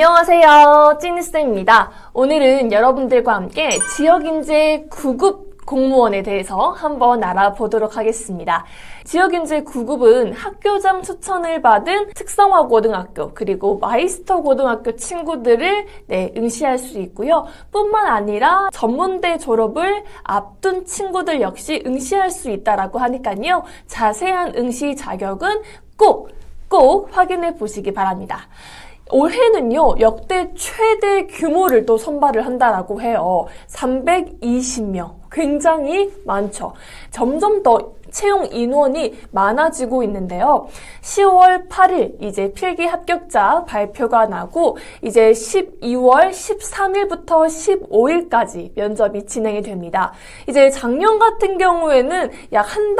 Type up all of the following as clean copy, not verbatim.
안녕하세요, 찐이쌤입니다. 오늘은 여러분들과 함께 지역인재 9급 공무원에 대해서 한번 알아보도록 하겠습니다. 지역인재 9급은 학교장 추천을 받은 특성화고등학교 그리고 마이스터 고등학교 친구들을 응시할 수 있고요. 뿐만 아니라 전문대 졸업을 앞둔 친구들 역시 응시할 수 있다라고 하니까요. 자세한 응시 자격은 꼭 확인해 보시기 바랍니다. 올해는요, 역대 최대 규모를 또 선발을 한다라고 해요. 320명. 굉장히 많죠. 점점 더 채용 인원이 많아지고 있는데요. 10월 8일 이제 필기 합격자 발표가 나고 이제 12월 13일부터 15일까지 면접이 진행이 됩니다. 이제 작년 같은 경우에는 약 한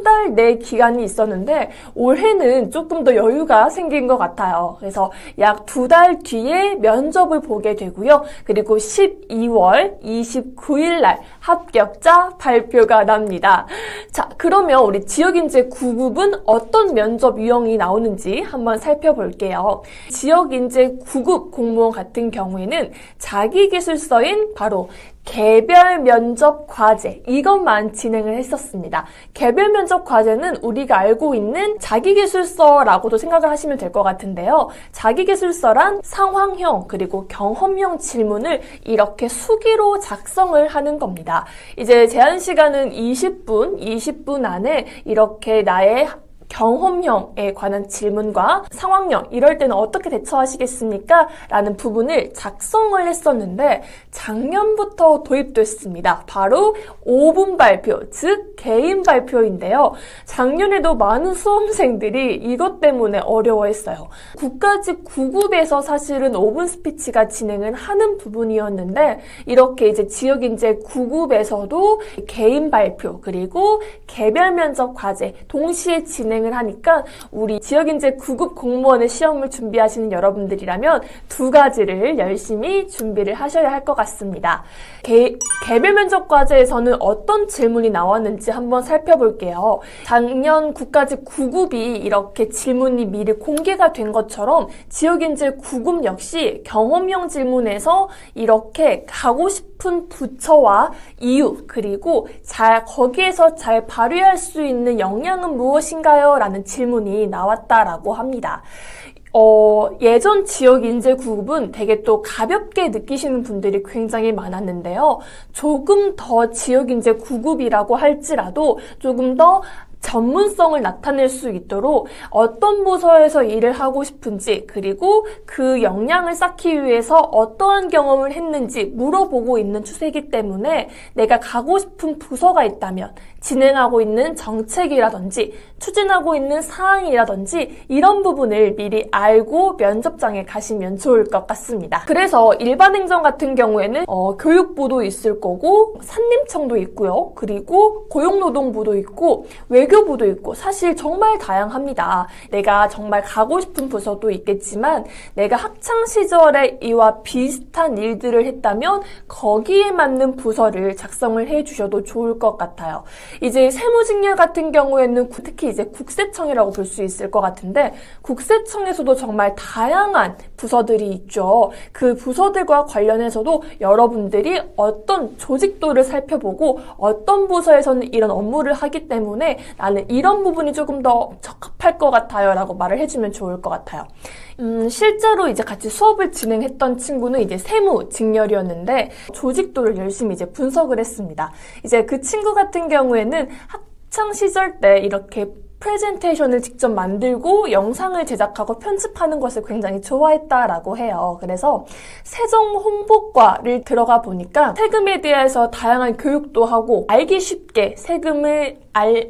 달 내 기간이 있었는데 올해는 조금 더 여유가 생긴 것 같아요. 그래서 약 2달 뒤에 면접을 보게 되고요. 그리고 12월 29일 날 합격자 발표가 납니다. 자, 그러면 우리 지역인재 9급은 어떤 면접 유형이 나오는지 한번 살펴볼게요. 지역인재 9급 공무원 같은 경우에는 자기기술서인 바로 개별 면접 과제 이것만 진행을 했었습니다. 개별 면접 과제는 우리가 알고 있는 자기기술서라고도 생각을 하시면 될 것 같은데요. 자기기술서란 상황형 그리고 경험형 질문을 이렇게 수기로 작성을 하는 겁니다. 이제 제한 시간은 20분 안에 이렇게 나의 경험형에 관한 질문과 상황형, 이럴 때는 어떻게 대처하시겠습니까? 라는 부분을 작성을 했었는데 작년부터 도입됐습니다. 바로 5분 발표, 즉 개인 발표인데요. 작년에도 많은 수험생들이 이것 때문에 어려워했어요. 국가직 9급에서 사실은 5분 스피치가 진행을 하는 부분이었는데 이렇게 이제 지역인재 9급에서도 개인 발표 그리고 개별 면접 과제 동시에 진행을 하니까 우리 지역인재 9급 공무원의 시험을 준비하시는 여러분들이라면 두 가지를 열심히 준비를 하셔야 할 것 같습니다. 개별 면접 과제에서는 어떤 질문이 나왔는지 한번 살펴볼게요. 작년 국가직 9급이 이렇게 질문이 미리 공개가 된 것처럼 지역인재 9급 역시 경험형 질문에서 이렇게 가고 싶은 부처와 이유 그리고 거기에서 잘 발휘할 수 있는 역량은 무엇인가요? 라는 질문이 나왔다라고 합니다. 예전 지역인재 9급은 되게 또 가볍게 느끼시는 분들이 굉장히 많았는데요. 조금 더 지역인재 9급이라고 할지라도 조금 더 전문성을 나타낼 수 있도록 어떤 부서에서 일을 하고 싶은지 그리고 그 역량을 쌓기 위해서 어떠한 경험을 했는지 물어보고 있는 추세이기 때문에 내가 가고 싶은 부서가 있다면 진행하고 있는 정책이라든지 추진하고 있는 사항이라든지 이런 부분을 미리 알고 면접장에 가시면 좋을 것 같습니다. 그래서 일반 행정 같은 경우에는 교육부도 있을 거고 산림청도 있고요. 그리고 고용노동부도 있고 외교부도 있고 사실 정말 다양합니다. 내가 정말 가고 싶은 부서도 있겠지만 내가 학창시절에 이와 비슷한 일들을 했다면 거기에 맞는 부서를 작성을 해주셔도 좋을 것 같아요. 이제 세무직렬 같은 경우에는 특히 이제 국세청이라고 볼 수 있을 것 같은데 국세청에서도 정말 다양한 부서들이 있죠. 그 부서들과 관련해서도 여러분들이 어떤 조직도를 살펴보고 어떤 부서에서는 이런 업무를 하기 때문에 나는 이런 부분이 조금 더 적합할 것 같아요 라고 말을 해주면 좋을 것 같아요. 실제로 이제 같이 수업을 진행했던 친구는 이제 세무직렬이었는데 조직도를 열심히 이제 분석을 했습니다. 이제 그 친구 같은 경우에는 학창 시절 때 이렇게 프레젠테이션을 직접 만들고 영상을 제작하고 편집하는 것을 굉장히 좋아했다라고 해요. 그래서 세종홍보과를 들어가 보니까 세금에 대해서 다양한 교육도 하고 알기 쉽게 세금을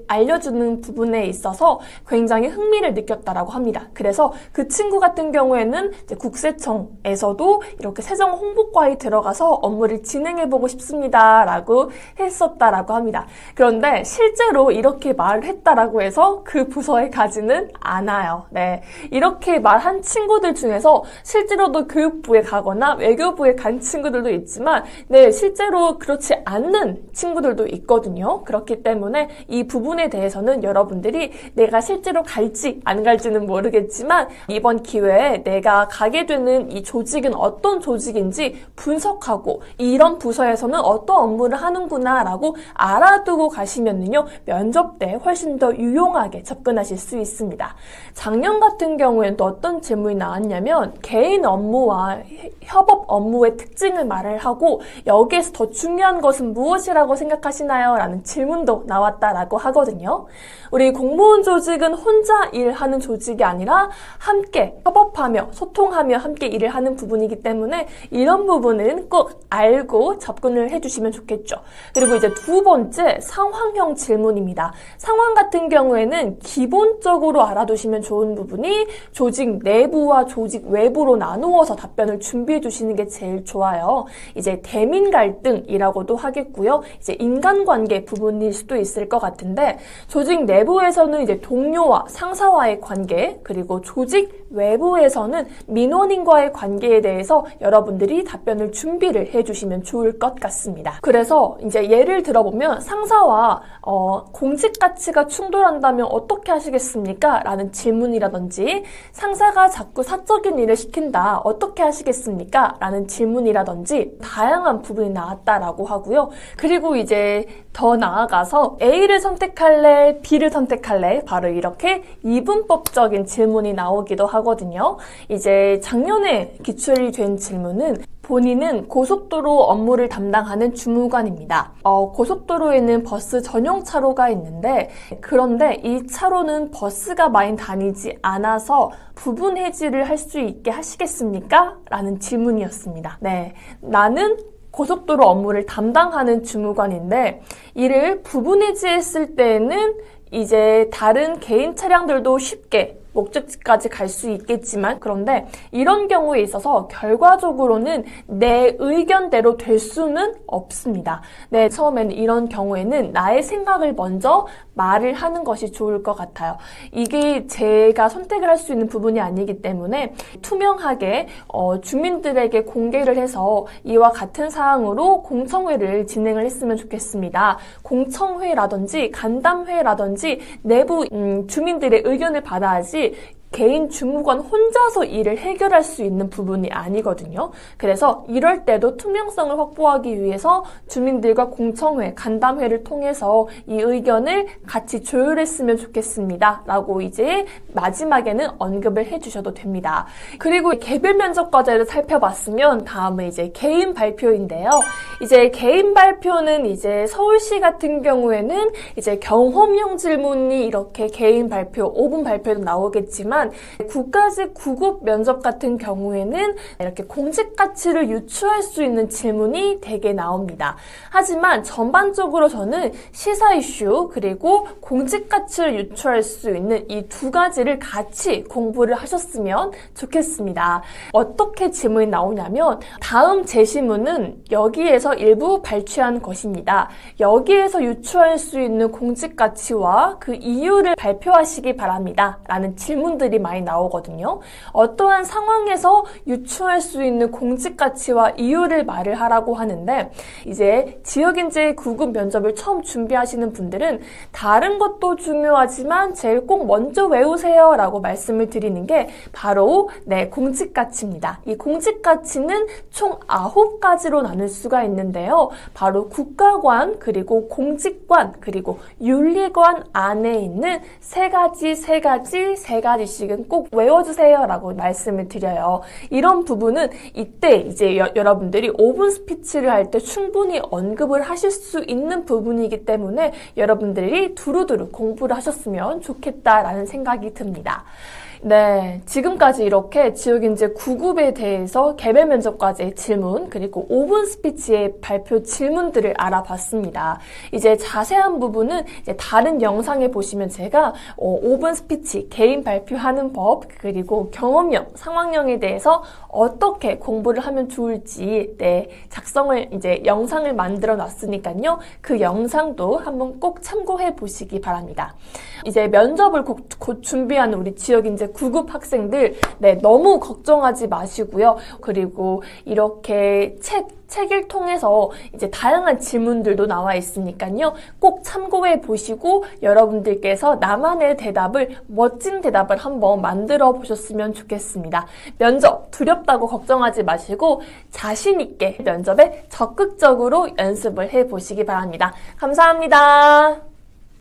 알려주는 부분에 있어서 굉장히 흥미를 느꼈다라고 합니다. 그래서 그 친구 같은 경우에는 이제 국세청에서도 이렇게 세종홍보과에 들어가서 업무를 진행해보고 싶습니다라고 했었다라고 합니다. 그런데 실제로 이렇게 말을 했다라고 해서 그 부서에 가지는 않아요. 네, 이렇게 말한 친구들 중에서 실제로도 교육부에 가거나 외교부에 간 친구들도 있지만 네, 실제로 그렇지 않는 친구들도 있거든요. 그렇기 때문에 이 부분에 대해서는 여러분들이 내가 실제로 갈지 안 갈지는 모르겠지만 이번 기회에 내가 가게 되는 이 조직은 어떤 조직인지 분석하고 이런 부서에서는 어떤 업무를 하는구나 라고 알아두고 가시면요 면접 때 훨씬 더 유용하게 접근하실 수 있습니다. 작년 같은 경우에는 또 어떤 질문이 나왔냐면 개인 업무와 협업 업무의 특징을 말을 하고 여기에서 더 중요한 것은 무엇이라고 생각하시나요? 라는 질문도 나왔다라고 하거든요. 우리 공무원 조직은 혼자 일하는 조직이 아니라 함께 협업하며 소통하며 함께 일을 하는 부분이기 때문에 이런 부분은 꼭 알고 접근을 해주시면 좋겠죠. 그리고 이제 두 번째 상황형 질문입니다. 상황 같은 경우에는 기본적으로 알아두시면 좋은 부분이 조직 내부와 조직 외부로 나누어서 답변을 준비해 주시는 게 제일 좋아요. 이제 대민 갈등이라고도 하겠고요. 이제 인간관계 부분일 수도 있을 것 같은데 조직 내부에서는 이제 동료와 상사와의 관계 그리고 조직 외부에서는 민원인과의 관계에 대해서 여러분들이 답변을 준비를 해주시면 좋을 것 같습니다. 그래서 이제 예를 들어보면 상사와 공직 가치가 충돌한다면 어떻게 하시겠습니까? 라는 질문이라든지 상사가 자꾸 사적인 일을 시킨다. 어떻게 하시겠습니까? 라는 질문이라든지 다양한 부분이 나왔다라고 하고요. 그리고 이제 더 나아가서 A를 선택할래? B를 선택할래? 바로 이렇게 이분법적인 질문이 나오기도 하거든요. 이제 작년에 기출이 된 질문은 본인은 고속도로 업무를 담당하는 주무관입니다. 고속도로에는 버스 전용 차로가 있는데 그런데 이 차로는 버스가 많이 다니지 않아서 부분 해지를 할 수 있게 하시겠습니까? 라는 질문이었습니다. 네, 나는 고속도로 업무를 담당하는 주무관인데 이를 부분 해지했을 때는 이제 다른 개인 차량들도 쉽게 목적지까지 갈 수 있겠지만 그런데 이런 경우에 있어서 결과적으로는 내 의견대로 될 수는 없습니다. 네, 처음에는 이런 경우에는 나의 생각을 먼저 말을 하는 것이 좋을 것 같아요. 이게 제가 선택을 할 수 있는 부분이 아니기 때문에 투명하게 주민들에게 공개를 해서 이와 같은 사항으로 공청회를 진행을 했으면 좋겠습니다. 공청회라든지 간담회라든지 내부 주민들의 의견을 받아야지 개인 주무관 혼자서 일을 해결할 수 있는 부분이 아니거든요. 그래서 이럴 때도 투명성을 확보하기 위해서 주민들과 공청회, 간담회를 통해서 이 의견을 같이 조율했으면 좋겠습니다. 라고 이제 마지막에는 언급을 해주셔도 됩니다. 그리고 개별 면접 과제를 살펴봤으면 다음은 이제 개인 발표인데요. 이제 개인 발표는 이제 서울시 같은 경우에는 이제 경험형 질문이 이렇게 개인 발표, 5분 발표도 나오겠지만 국가직 9급 면접 같은 경우에는 이렇게 공직 가치를 유추할 수 있는 질문이 되게 나옵니다. 하지만 전반적으로 저는 시사 이슈 그리고 공직 가치를 유추할 수 있는 이 두 가지를 같이 공부를 하셨으면 좋겠습니다. 어떻게 질문이 나오냐면 다음 제시문은 여기에서 일부 발췌한 것입니다. 여기에서 유추할 수 있는 공직 가치와 그 이유를 발표하시기 바랍니다. 라는 질문들이 많이 나오거든요. 어떠한 상황에서 유추할 수 있는 공직 가치와 이유를 말을 하라고 하는데 이제 지역인재 9급 면접을 처음 준비하시는 분들은 다른 것도 중요하지만 제일 꼭 먼저 외우세요 라고 말씀을 드리는 게 바로 공직 가치입니다. 이 공직 가치는 총 9가지로 나눌 수가 있는데요. 바로 국가관 그리고 공직관 그리고 윤리관 안에 있는 세 가지씩은 꼭 외워주세요 라고 말씀을 드려요. 이런 부분은 이때 이제 여러분들이 5분 스피치를 할 때 충분히 언급을 하실 수 있는 부분이기 때문에 여러분들이 두루두루 공부를 하셨으면 좋겠다라는 생각이 듭니다. 네, 지금까지 이렇게 지역인재 9급에 대해서 개별 면접과제의 질문 그리고 5분 스피치의 발표 질문들을 알아봤습니다. 이제 자세한 부분은 이제 다른 영상에 보시면 제가 5분 스피치, 개인 발표하는 법 그리고 경험형, 상황형에 대해서 어떻게 공부를 하면 좋을지 작성을 이제 영상을 만들어 놨으니까요. 그 영상도 한번 꼭 참고해 보시기 바랍니다. 이제 면접을 곧 준비하는 우리 지역인재 9급 학생들, 네, 너무 걱정하지 마시고요. 그리고 이렇게 책을 통해서 이제 다양한 질문들도 나와 있으니까요. 꼭 참고해 보시고 여러분들께서 나만의 대답을, 멋진 대답을 한번 만들어 보셨으면 좋겠습니다. 면접 두렵다고 걱정하지 마시고 자신 있게 면접에 적극적으로 연습을 해 보시기 바랍니다. 감사합니다.